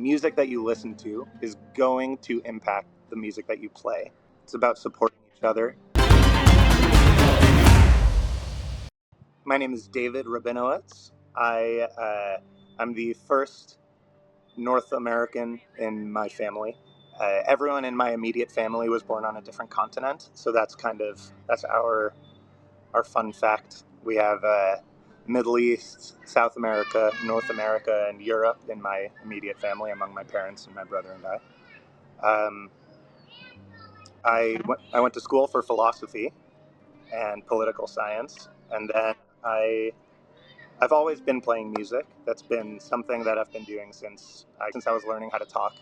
music that you listen to is going to impact the music that you play. It's about supporting each other. My name is David Rabinowitz. I'm the first North American in my family. Everyone in my immediate family was born on a different continent, so that's our fun fact. We have Middle East, South America, North America, and Europe in my immediate family among my parents and my brother and I. I went to school for philosophy and political science, and then I've always been playing music. That's been something that I've been doing since I was learning how to talk.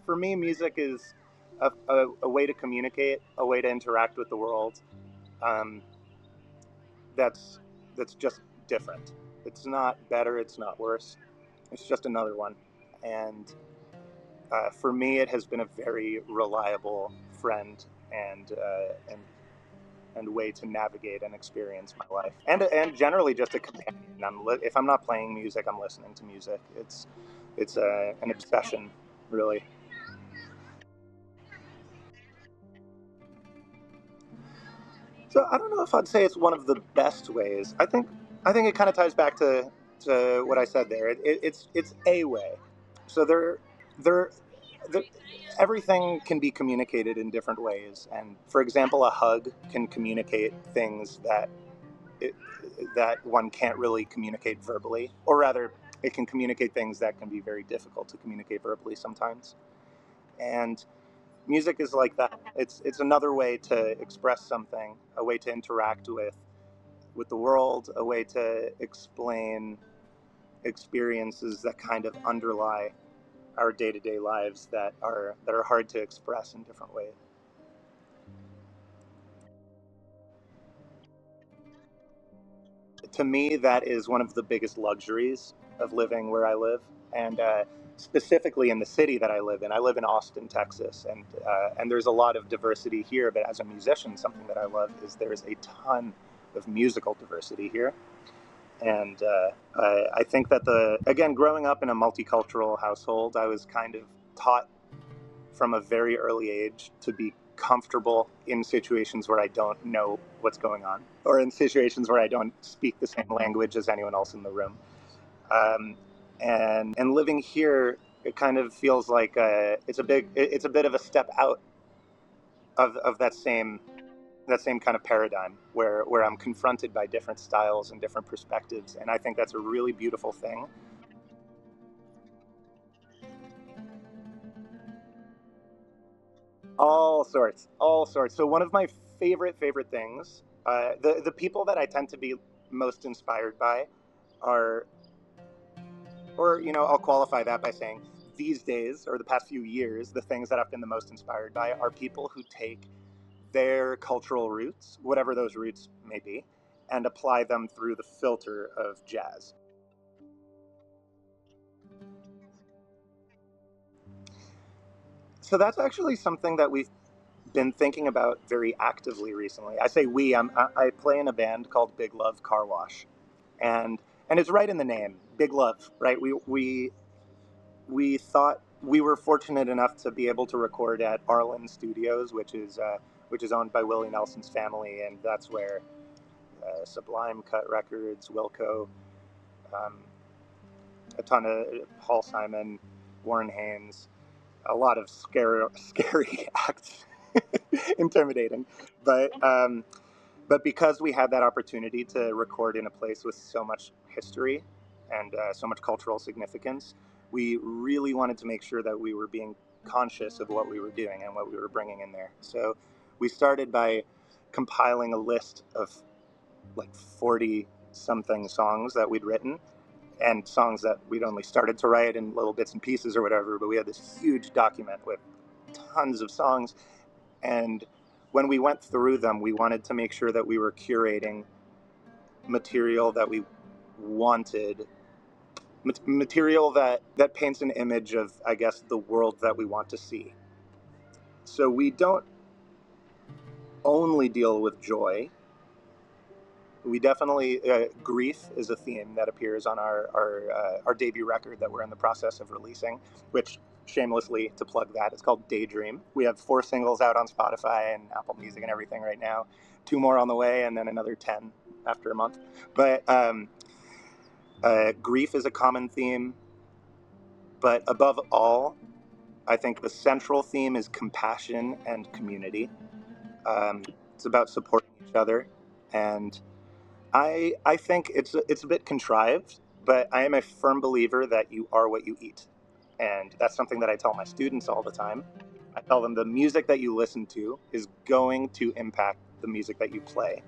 For me, music is a way to communicate, a way to interact with the world. Um, that's just different. It's not better. It's not worse. It's just another one. And for me, it has been a very reliable friend and way to navigate and experience my life, and generally just a companion. If I'm not playing music, I'm listening to music. It's an obsession, really. So I don't know if I'd say it's one of the best ways. I think it kind of ties back to what I said there. It's a way. So there, there everything can be communicated in different ways. And for example, a hug can communicate things it, that one can't really communicate verbally, or rather, it can communicate things that can be very difficult to communicate verbally sometimes. And music is like that. It's another way to express something, a way to interact with the world, a way to explain experiences that kind of underlie our day-to-day lives that are hard to express in different ways. To me, that is one of the biggest luxuries of living where I live, and specifically in the city that I live in. I live in Austin, Texas, and there's a lot of diversity here. But as a musician, something that I love is there's a ton of musical diversity here, and I think that again, growing up in a multicultural household, I was kind of taught from a very early age to be comfortable in situations where I don't know what's going on, or in situations where I don't speak the same language as anyone else in the room. Um, and living here, it kind of feels like it's a bit of a step out of that same kind of paradigm where I'm confronted by different styles and different perspectives, and I think that's a really beautiful thing. All sorts. So one of my favorite things, the people that I tend to be most inspired by are, or I'll qualify that by saying these days or the past few years, the things that I've been the most inspired by are people who take their cultural roots, whatever those roots may be, and apply them through the filter of jazz. So that's actually something that we've been thinking about very actively recently. I say we. I play in a band called Big Love Car Wash, and it's right in the name, Big Love. Right? We thought we were fortunate enough to be able to record at Arlen Studios, which is owned by Willie Nelson's family, and that's where Sublime cut records, Wilco, um, a ton of Paul Simon, Warren Haynes, a lot of scary acts, intimidating, but because we had that opportunity to record in a place with so much history and so much cultural significance, we really wanted to make sure that we were being conscious of what we were doing and what we were bringing in there. So we started by compiling a list of like 40 something songs that we'd written, and songs that we'd only started to write in little bits and pieces or whatever, but we had this huge document with tons of songs. And when we went through them, we wanted to make sure that we were curating material that we wanted, material that paints an image of, I guess, the world that we want to see. So we don't only deal with joy. We definitely grief is a theme that appears on our debut record that we're in the process of releasing, which shamelessly to plug that, it's called Daydream. We have 4 singles out on Spotify and Apple Music and everything right now, 2 more on the way, and then another 10 after a month. But grief is a common theme, but above all, I think the central theme is compassion and community. Um, it's about supporting each other, and I think it's a bit contrived, but I am a firm believer that you are what you eat, and that's something that I tell my students all the time. I tell them the music that you listen to is going to impact the music that you play.